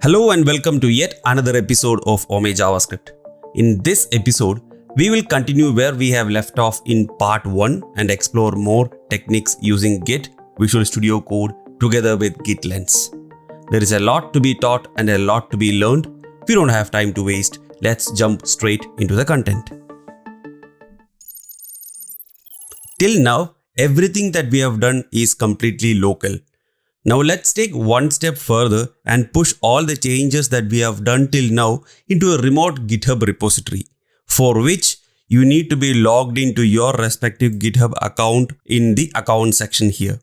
Hello and welcome to yet another episode of Ome JavaScript. In this episode, we will continue where we have left off in part 1 and explore more techniques using Git, Visual Studio Code together with Git Lens. There is a lot to be taught and a lot to be learned. We don't have time to waste. Let's jump straight into the content. Till now, everything that we have done is completely local. Now let's take one step further and push all the changes that we have done till now into a remote GitHub repository, for which you need to be logged into your respective GitHub account in the account section here.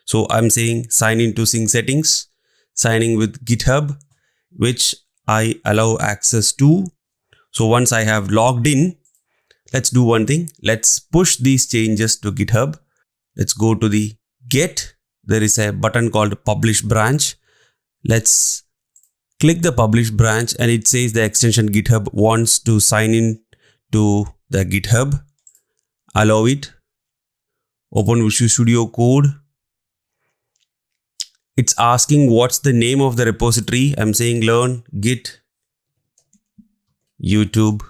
So I'm saying sign into sync settings, signing with GitHub, which I allow access to. So once I have logged in, let's do one thing. Let's push these changes to GitHub. Let's go to the Get. There is a button called Publish Branch. Let's click the Publish Branch and it says the extension GitHub wants to sign in to the GitHub. Allow it. Open Visual Studio Code. It's asking what's the name of the repository. I'm saying learn Git YouTube.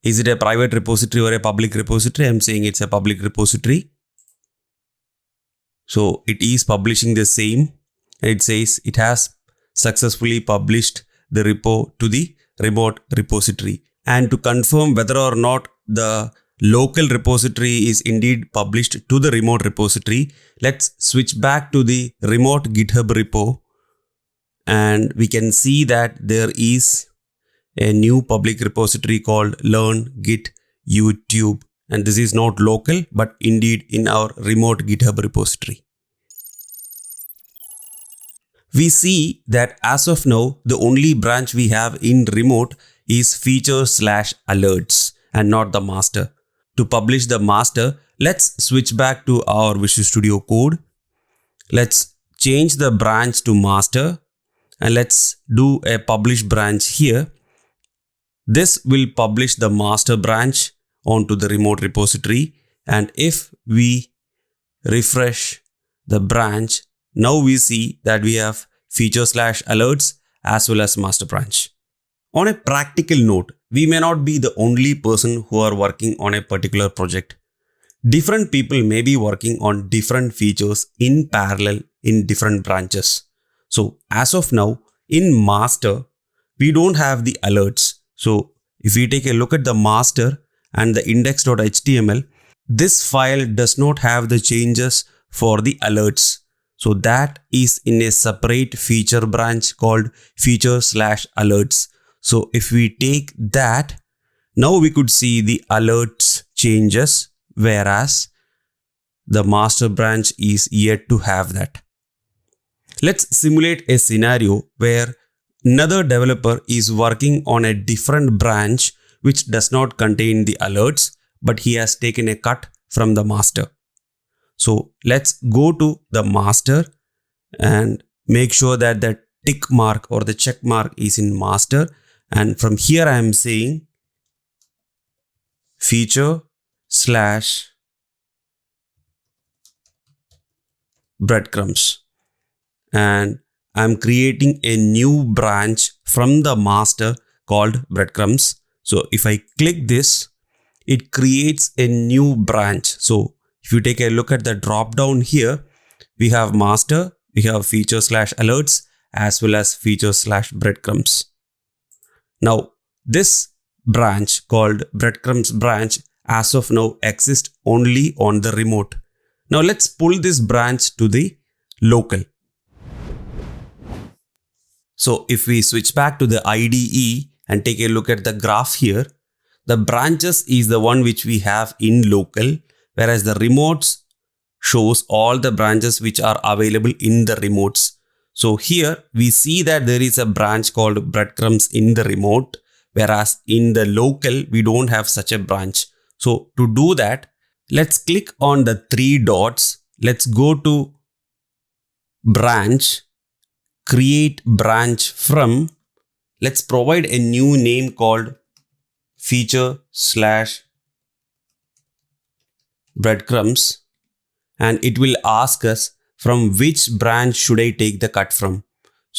Is it a private repository or a public repository? I'm saying it's a public repository. So it is publishing the same. It says it has successfully published the repo to the remote repository. And to confirm whether or not the local repository is indeed published to the remote repository, let's switch back to the remote GitHub repo. And we can see that there is a new public repository called Learn Git YouTube. And this is not local, but indeed in our remote GitHub repository. We see that as of now, the only branch we have in remote is feature/alerts and not the master. To publish the master, let's switch back to our Visual Studio Code. Let's change the branch to master and let's do a publish branch here. This will publish the master branch onto the remote repository, and if we refresh the branch, now we see that we have feature/alerts as well as master branch. On a practical note, we may not be the only person who are working on a particular project. Different people may be working on different features in parallel in different branches. So as of now, in master, we don't have the alerts. So if we take a look at the master and the index.html, this file does not have the changes for the alerts. So that is in a separate feature branch called feature/alerts. So if we take that, now we could see the alerts changes, whereas the master branch is yet to have that. Let's simulate a scenario where another developer is working on a different branch which does not contain the alerts, but he has taken a cut from the master. So let's go to the master and make sure that the tick mark or the check mark is in master. And from here I am saying feature/breadcrumbs. And I'm creating a new branch from the master called breadcrumbs. So if I click this, it creates a new branch. So if you take a look at the drop down here, we have master, we have feature/alerts as well as feature/breadcrumbs. Now this branch called breadcrumbs branch as of now exists only on the remote. Now let's pull this branch to the local. So if we switch back to the IDE and take a look at the graph here, the branches is the one which we have in local, whereas the remotes shows all the branches which are available in the remotes. So here we see that there is a branch called breadcrumbs in the remote, whereas in the local we don't have such a branch. So to do that, let's click on the 3 dots. Let's go to branch, create branch from. Let's provide a new name called feature/breadcrumbs, and it will ask us from which branch should I take the cut from.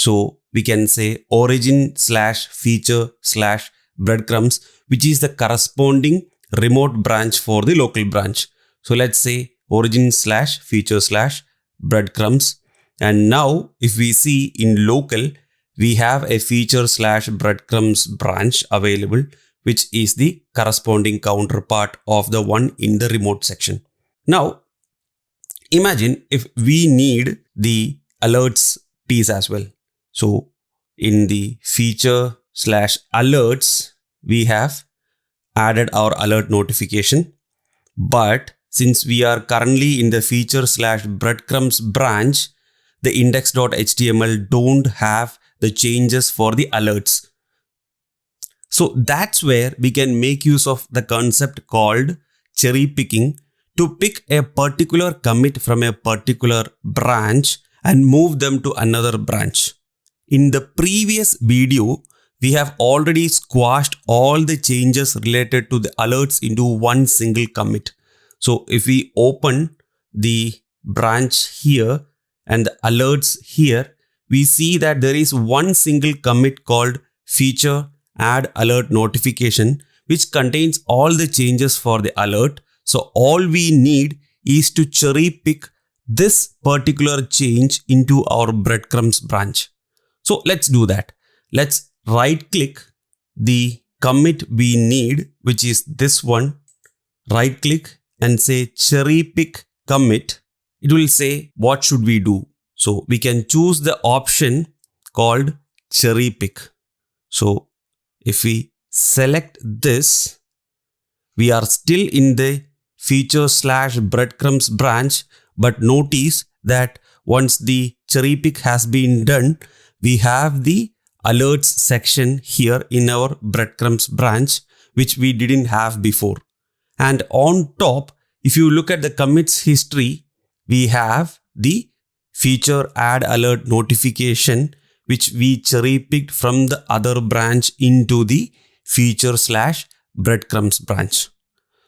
So we can say origin slash feature slash breadcrumbs, which is the corresponding remote branch for the local branch. So let's say origin slash feature slash breadcrumbs. And now if we see in local, we have a feature slash breadcrumbs branch available, which is the corresponding counterpart of the one in the remote section. Now, imagine if we need the alerts piece as well. So in the feature slash alerts, we have added our alert notification. But since we are currently in the feature slash breadcrumbs branch, the index.html don't have the changes for the alerts. So that's where we can make use of the concept called cherry picking to pick a particular commit from a particular branch and move them to another branch. In the previous video, we have already squashed all the changes related to the alerts into one single commit. So if we open the branch here and the alerts here, we see that there is one single commit called feature add alert notification, which contains all the changes for the alert. So all we need is to cherry pick this particular change into our breadcrumbs branch. So let's do that. Let's right click the commit we need, which is this one. Right click and say cherry pick commit. It will say what should we do. So we can choose the option called cherry pick. So if we select this, we are still in the feature slash breadcrumbs branch, but notice that once the cherry pick has been done, we have the alerts section here in our breadcrumbs branch, which we didn't have before. And on top, if you look at the commits history, we have the feature add alert notification, which we cherry picked from the other branch into the feature slash breadcrumbs branch.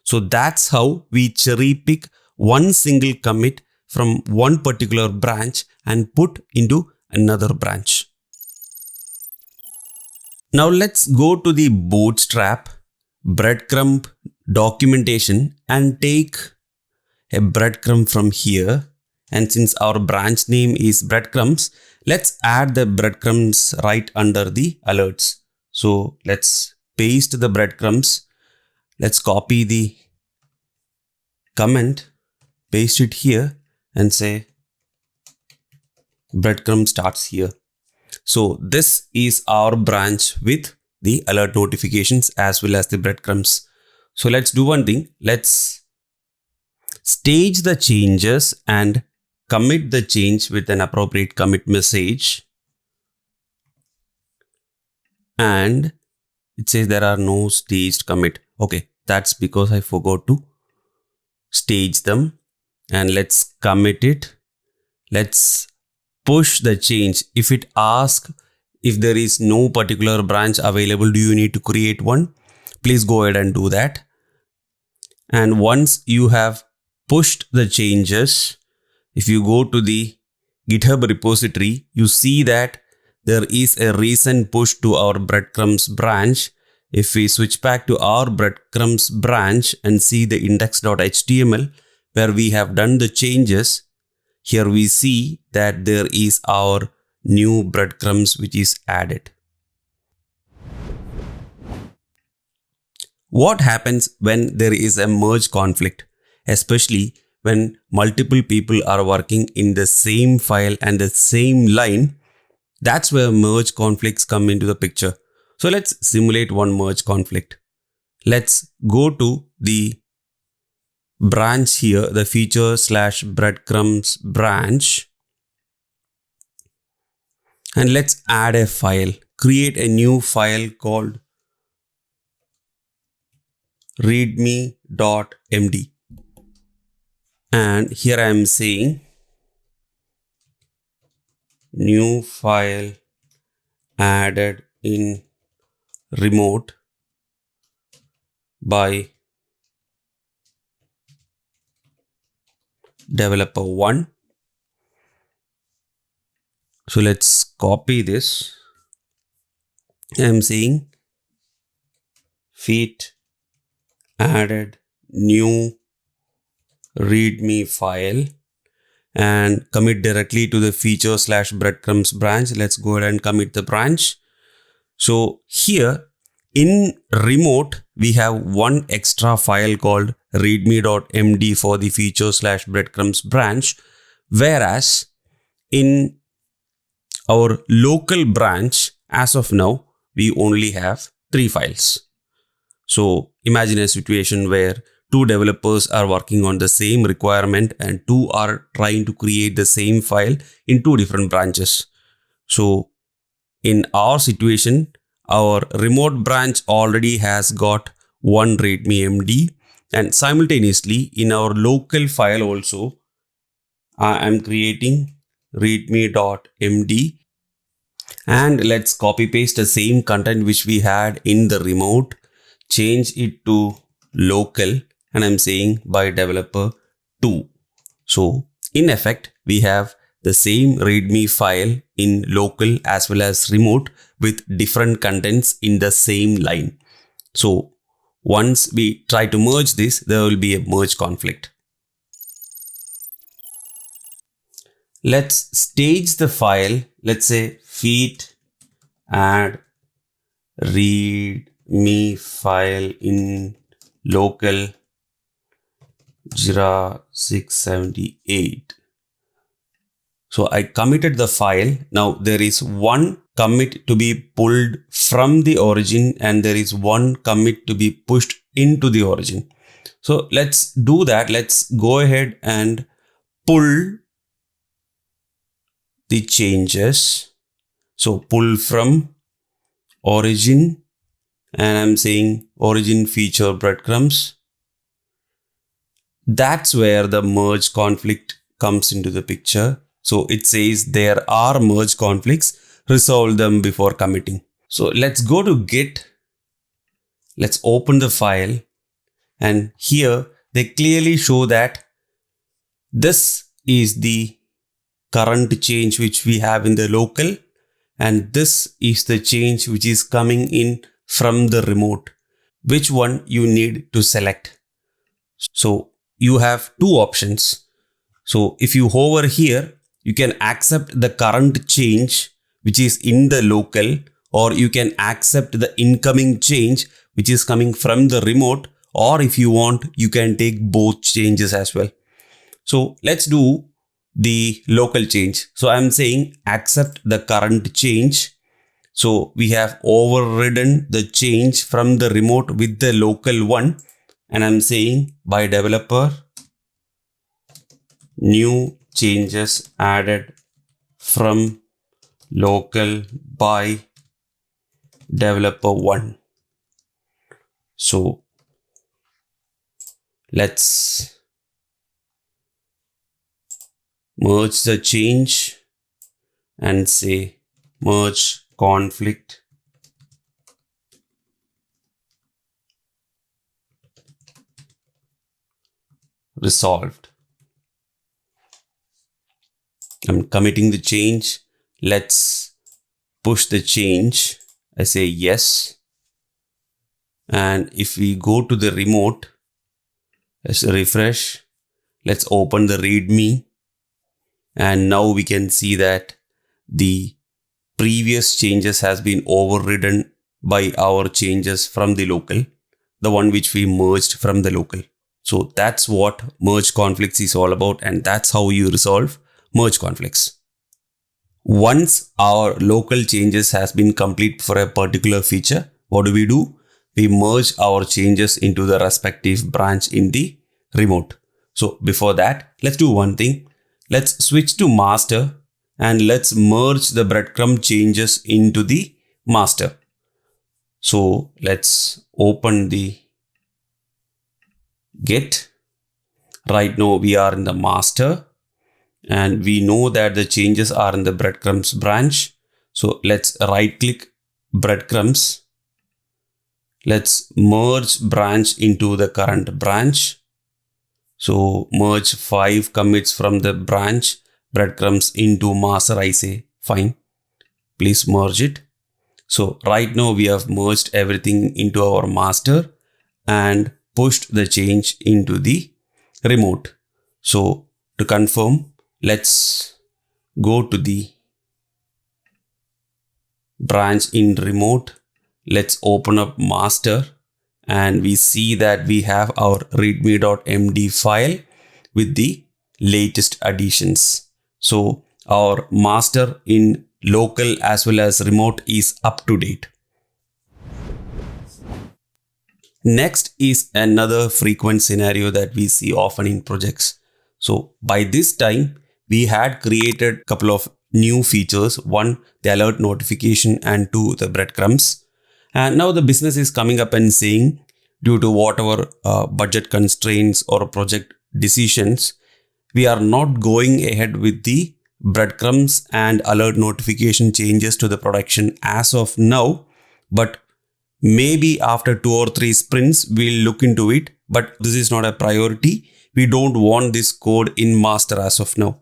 So that's how we cherry pick one single commit from one particular branch and put into another branch. Now let's go to the Bootstrap breadcrumb documentation and take a breadcrumb from here. And since our branch name is breadcrumbs, let's add the breadcrumbs right under the alerts. So let's paste the breadcrumbs. Let's copy the comment, paste it here and say breadcrumb starts here. So this is our branch with the alert notifications as well as the breadcrumbs. So let's do one thing. Let's stage the changes and commit the change with an appropriate commit message. And it says there are no staged commit. Okay, that's because I forgot to stage them. And let's commit it. Let's push the change. If it asks if there is no particular branch available, do you need to create one? Please go ahead and do that. And once you have pushed the changes, if you go to the GitHub repository, you see that there is a recent push to our breadcrumbs branch. If we switch back to our breadcrumbs branch and see the index.html where we have done the changes, here we see that there is our new breadcrumbs which is added. What happens when there is a merge conflict, especially when multiple people are working in the same file and the same line? That's where merge conflicts come into the picture. So let's simulate one merge conflict. Let's go to the branch here, the feature slash breadcrumbs branch. And let's add a file. Create a new file called readme.md. And here I am saying new file added in remote by developer 1. So let's copy this. I'm saying feat added new readme file and commit directly to the feature slash breadcrumbs branch. Let's go ahead and commit the branch. So here in remote, we have one extra file called readme.md for the feature slash breadcrumbs branch. Whereas in our local branch, as of now, we only have 3 files. So imagine a situation where 2 developers are working on the same requirement and 2 are trying to create the same file in 2 different branches. So in our situation, our remote branch already has got one readme.md, and simultaneously in our local file also, I am creating readme.md, and let's copy paste the same content which we had in the remote, change it to local, and I'm saying by developer 2. So in effect, we have the same readme file in local as well as remote with different contents in the same line. So once we try to merge this, there will be a merge conflict. Let's stage the file. Let's say feat add readme file in local Jira 678. So I committed the file. Now there is one commit to be pulled from the origin and there is one commit to be pushed into the origin. So let's do that. Let's go ahead and pull the changes. So pull from origin, and I'm saying origin feature breadcrumbs. That's where the merge conflict comes into the picture. So it says there are merge conflicts, resolve them before committing. So let's go to Git. Let's open the file, and here they clearly show that this is the current change which we have in the local, and this is the change which is coming in from the remote. Which one you need to select? So you have 2 options. So if you hover here, you can accept the current change which is in the local, or you can accept the incoming change which is coming from the remote, or if you want, you can take both changes as well. So let's do the local change. So I'm saying accept the current change. So we have overridden the change from the remote with the local one, and I'm saying by developer new changes added from local by developer 1. So let's merge the change and say merge conflict resolved. I'm committing the change. Let's push the change. I say yes. And if we go to the remote, let's refresh. Let's open the readme. And now we can see that the previous changes has been overridden by our changes from the local, the one which we merged from the local. So that's what merge conflicts is all about, and that's how you resolve merge conflicts. Once our local changes has been complete for a particular feature, what do? We merge our changes into the respective branch in the remote. So before that, let's do one thing. Let's switch to master and let's merge the breadcrumb changes into the master. So let's open the Git. Right now we are in the master and we know that the changes are in the breadcrumbs branch. So let's right click breadcrumbs. Let's merge branch into the current branch. So merge 5 commits from the branch breadcrumbs into master, I say Fine. Please merge it. So right now we have merged everything into our master and pushed the change into the remote. So to confirm, let's go to the branch in remote. Let's open up master and we see that we have our readme.md file with the latest additions. So our master in local as well as remote is up to date. Next is another frequent scenario that we see often in projects. So by this time, we had created a couple of new features. One, the alert notification, and two, the breadcrumbs. And now the business is coming up and saying, due to whatever budget constraints or project decisions, we are not going ahead with the breadcrumbs and alert notification changes to the production as of now, but maybe after 2 or 3 sprints, we'll look into it, but this is not a priority. We don't want this code in master as of now.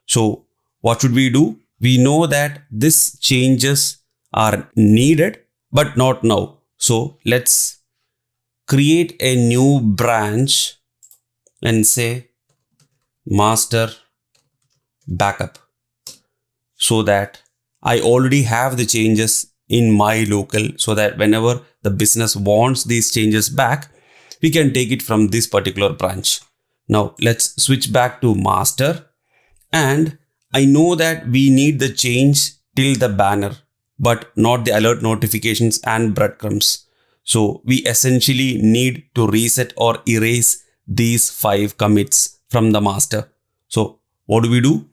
So what should we do? We know that these changes are needed, but not now. So let's create a new branch and say master backup, so that I already have the changes in my local, so that whenever the business wants these changes back, we can take it from this particular branch. Now let's switch back to master, and I know that we need the change till the banner, but not the alert notifications and breadcrumbs. So we essentially need to reset or erase these 5 commits from the master. So what do?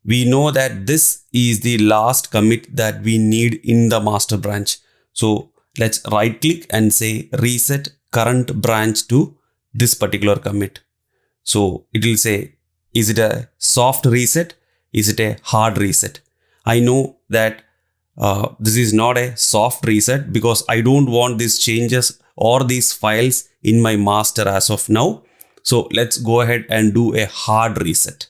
We know that this is the last commit that we need in the master branch. So let's right click and say reset current branch to this particular commit. So it will say, is it a soft reset? Is it a hard reset? I know that this is not a soft reset because I don't want these changes or these files in my master as of now. So let's go ahead and do a hard reset.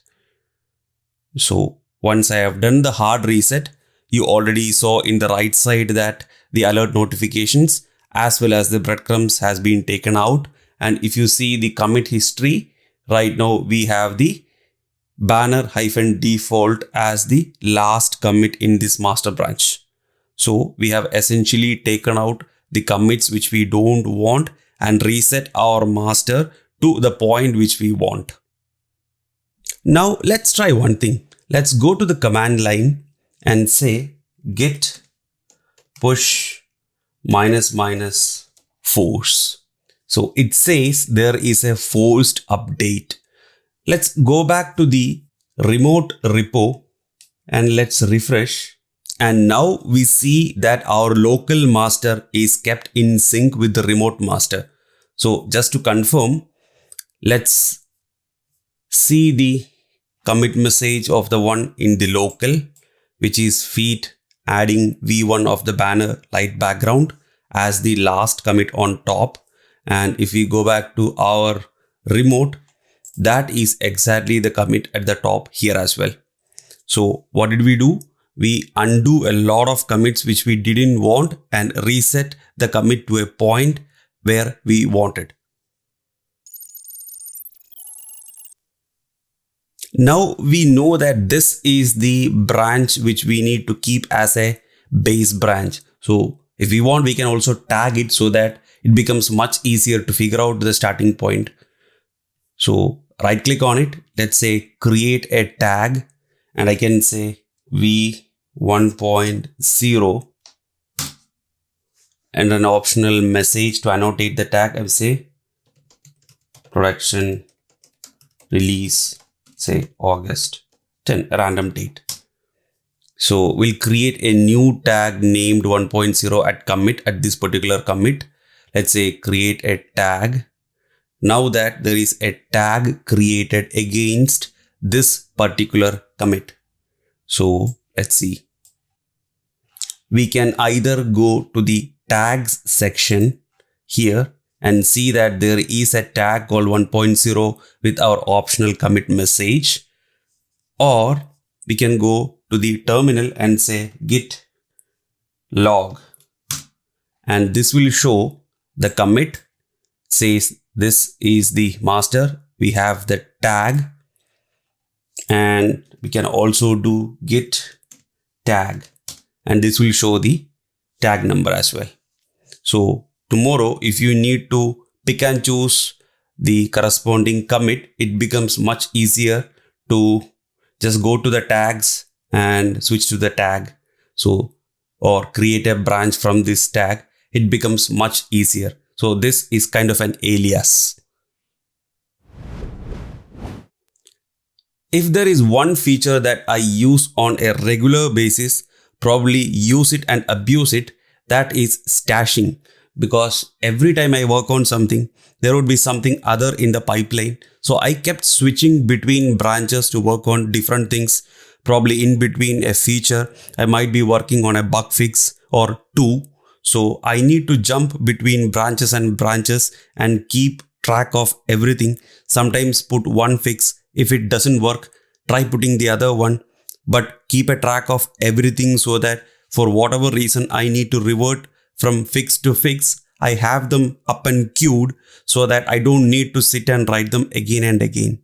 So once I have done the hard reset, you already saw in the right side that the alert notifications as well as the breadcrumbs has been taken out. And if you see the commit history, right now we have the banner-default as the last commit in this master branch. So we have essentially taken out the commits which we don't want and reset our master to the point which we want. Now let's try one thing. Let's go to the command line and say git push -- force. So it says there is a forced update. Let's go back to the remote repo and let's refresh. And now we see that our local master is kept in sync with the remote master. So just to confirm, let's see the commit message of the one in the local, which is feat adding v1 of the banner light background as the last commit on top. And if we go back to our remote, that is exactly the commit at the top here as well. So what did we do? We undo a lot of commits which we didn't want and reset the commit to a point where we wanted. Now we know that this is the branch which we need to keep as a base branch. So if we want, we can also tag it so that it becomes much easier to figure out the starting point. So right click on it. Let's say create a tag, and I can say v1.0 and an optional message to annotate the tag. I will say production release, say August 10, a random date. So we'll create a new tag named 1.0 at commit at this particular commit. Let's say create a tag. Now that there is a tag created against this particular commit. So let's see. We can either go to the tags section here and see that there is a tag called 1.0 with our optional commit message, or we can go to the terminal and say git log, and this will show the commit says this is the master. We have the tag, and we can also do git tag, and this will show the tag number as well. So tomorrow, if you need to pick and choose the corresponding commit, it becomes much easier to just go to the tags and switch to the tag. So, or create a branch from this tag. It becomes much easier. So this is kind of an alias. If there is one feature that I use on a regular basis, probably use it and abuse it, that is stashing. Because every time I work on something, there would be something other in the pipeline. So I kept switching between branches to work on different things. Probably in between a feature, I might be working on a bug fix or two. So I need to jump between branches and keep track of everything. Sometimes put one fix. If it doesn't work, try putting the other one, but keep a track of everything so that for whatever reason I need to revert from fix to fix, I have them up and queued so that I don't need to sit and write them again and again.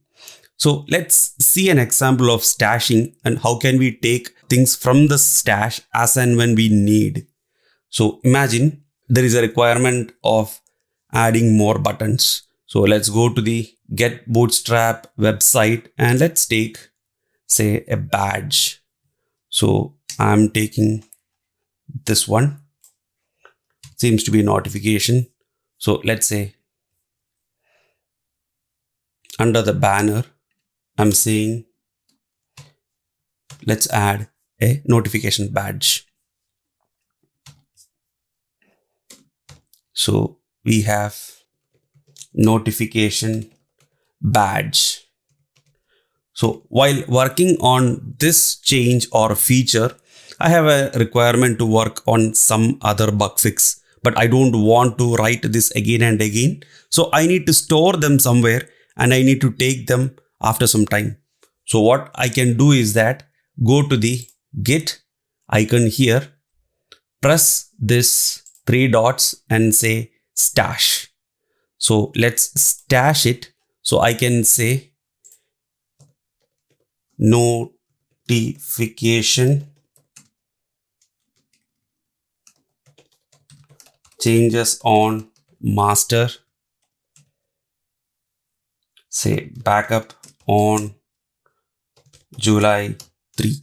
So let's see an example of stashing and how can we take things from the stash as and when we need. So imagine there is a requirement of adding more buttons. So let's go to the Get Bootstrap website and let's take, say, a badge. So I'm taking this one. Seems to be a notification. So let's say under the banner, I'm saying let's add a notification badge. So we have notification badge. So while working on this change or feature, I have a requirement to work on some other bug fix, but I don't want to write this again and again. So I need to store them somewhere and I need to take them after some time. So what I can do is that go to the Git icon here, press this 3 dots and say stash. So let's stash it. So I can say notification changes on master, say backup on July 3.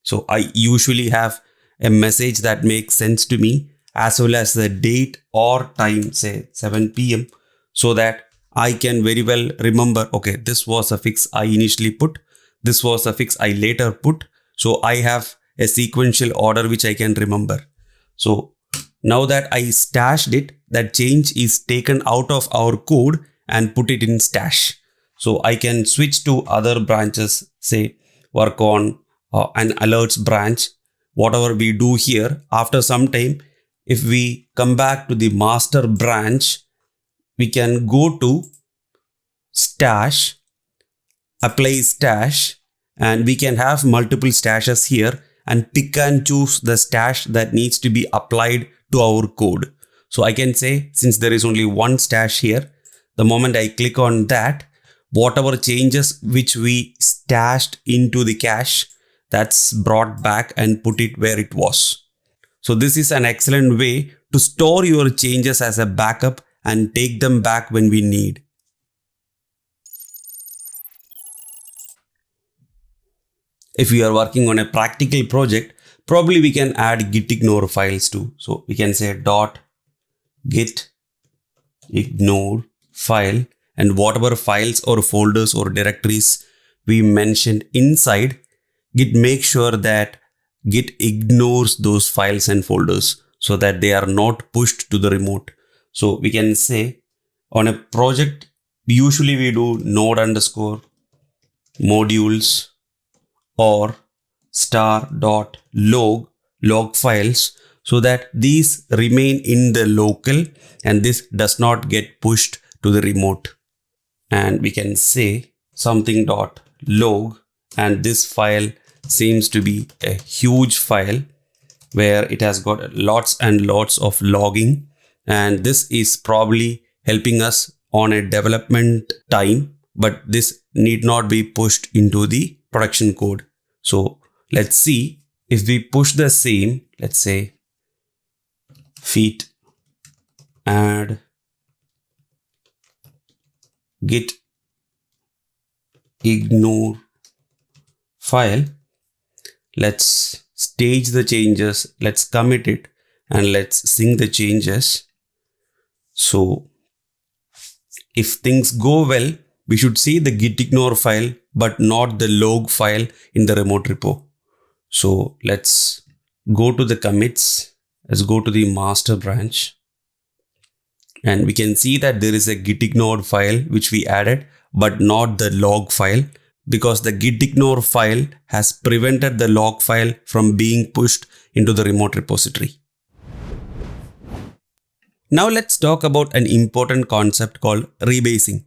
So I usually have a message that makes sense to me as well as the date or time, say 7 p.m. so that I can very well remember, okay, this was a fix I initially put. This was a fix I later put. So I have a sequential order which I can remember. So now that I stashed it, that change is taken out of our code and put it in stash. So I can switch to other branches, say work on an alerts branch. Whatever we do here, after some time, if we come back to the master branch, we can go to stash, apply stash, and we can have multiple stashes here and pick and choose the stash that needs to be applied to our code. So I can say, since there is only one stash here, the moment I click on that, whatever changes which we stashed into the cache, that's brought back and put it where it was. So this is an excellent way to store your changes as a backup and take them back when we need. If we are working on a practical project, probably we can add git ignore files too. So we can say .git ignore file, and whatever files or folders or directories we mentioned inside, Git make sure that Git ignores those files and folders so that they are not pushed to the remote. So we can say on a project, usually we do node underscore modules or star.log files so that these remain in the local and this does not get pushed to the remote. And we can say something.log and this file seems to be a huge file where it has got lots and lots of logging, and this is probably helping us on a development time, but this need not be pushed into the production code. So let's see if we push the same, let's say feat add git ignore file. Let's stage the changes, let's commit it, and let's sync the changes. So if things go well, we should see the git ignore file, but not the log file in the remote repo. So let's go to the commits. Let's go to the master branch. And we can see that there is a git ignore file which we added, but not the log file, because the git ignore file has prevented the log file from being pushed into the remote repository. Now let's talk about an important concept called rebasing.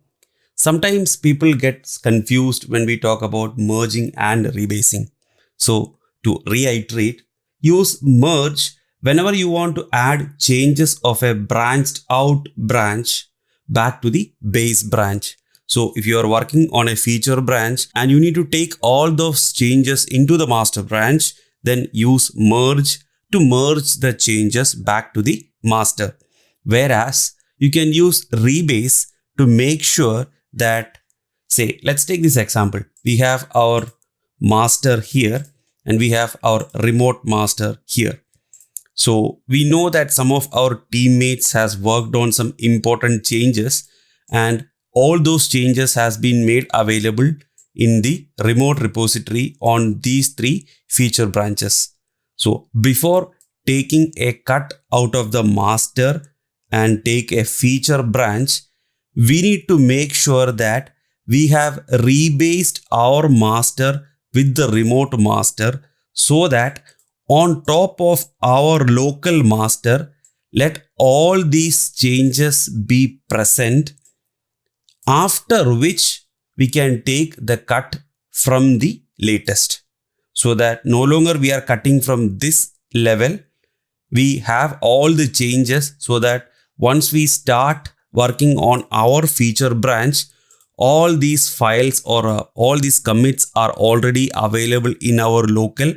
Sometimes people get confused when we talk about merging and rebasing. So to reiterate, use merge whenever you want to add changes of a branched out branch back to the base branch. So if you are working on a feature branch and you need to take all those changes into the master branch, then use merge to merge the changes back to the master. Whereas you can use rebase to make sure that, say, let's take this example. We have our master here and we have our remote master here. So we know that some of our teammates has worked on some important changes, and all those changes has been made available in the remote repository on these three feature branches. So before taking a cut out of the master and take a feature branch, we need to make sure that we have rebased our master with the remote master, so that on top of our local master, let all these changes be present, after which we can take the cut from the latest, so that no longer we are cutting from this level. We have all the changes, so that once we start working on our feature branch, all these files or all these commits are already available in our local,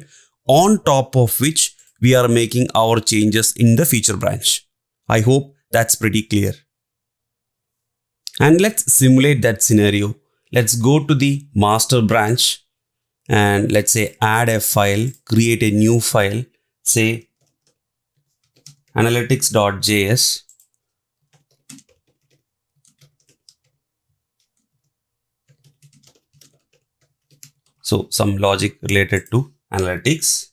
on top of which we are making our changes in the feature branch. I hope that's pretty clear. And let's simulate that scenario. Let's go to the master branch and let's say add a file, create a new file, say analytics.js. So some logic related to analytics.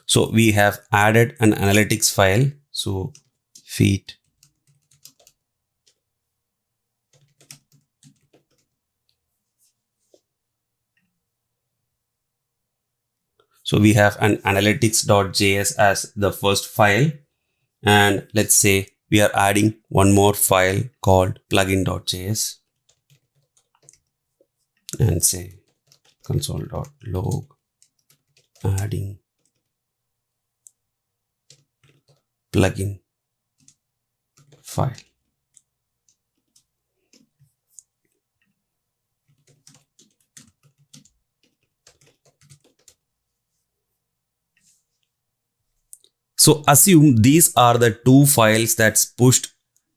So we have added an analytics file. So feat So we have an analytics.js as the first file, and let's say we are adding one more file called plugin.js and say console.log adding plugin file. So assume these are the two files that's pushed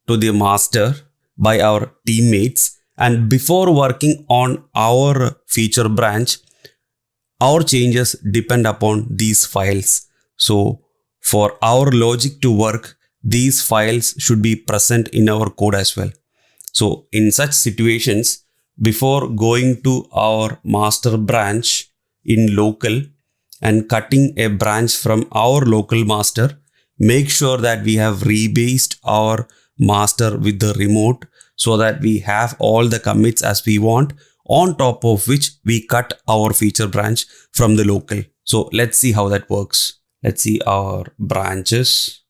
to the master by our teammates, and before working on our feature branch, our changes depend upon these files. So for our logic to work, these files should be present in our code as well. So in such situations, before going to our master branch in local and cutting a branch from our local master, make sure that we have rebased our master with the remote, so that we have all the commits as we want, on top of which we cut our feature branch from the local. So let's see how that works. Let's see our branches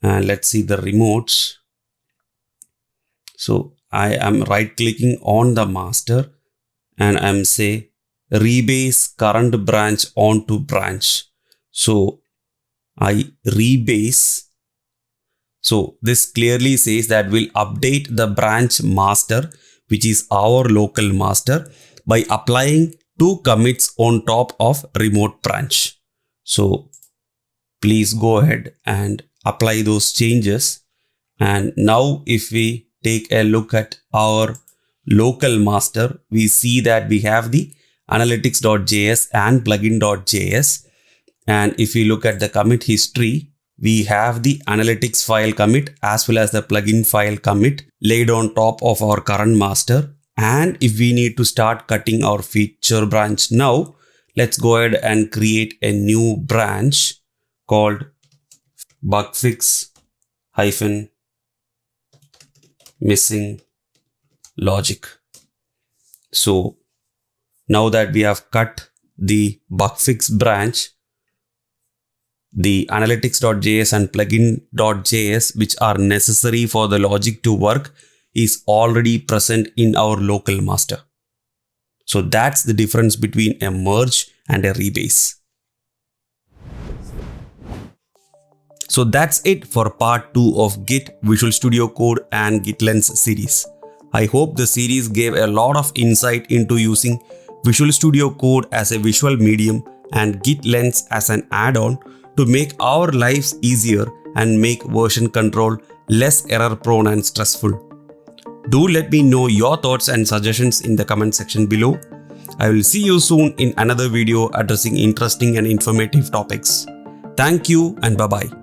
and let's see the remotes. So I am right clicking on the master and I'm say rebase current branch onto branch. So I rebase. So this clearly says that we'll update the branch master, which is our local master, by applying 2 commits on top of remote branch. So please go ahead and apply those changes. And now if we take a look at our local master, we see that we have the analytics.js and plugin.js. And if we look at the commit history, we have the analytics file commit as well as the plugin file commit laid on top of our current master. And if we need to start cutting our feature branch now, let's go ahead and create a new branch called bugfix-missing logic. So now that we have cut the bugfix branch, the analytics.js and plugin.js, which are necessary for the logic to work, is already present in our local master. So that's the difference between a merge and a rebase. So that's it for part 2 of Git, Visual Studio Code and Git Lens series. I hope the series gave a lot of insight into using Visual Studio Code as a visual medium and Git Lens as an add-on to make our lives easier and make version control less error prone and stressful. Do let me know your thoughts and suggestions in the comment section below. I will see you soon in another video addressing interesting and informative topics. Thank you and bye-bye.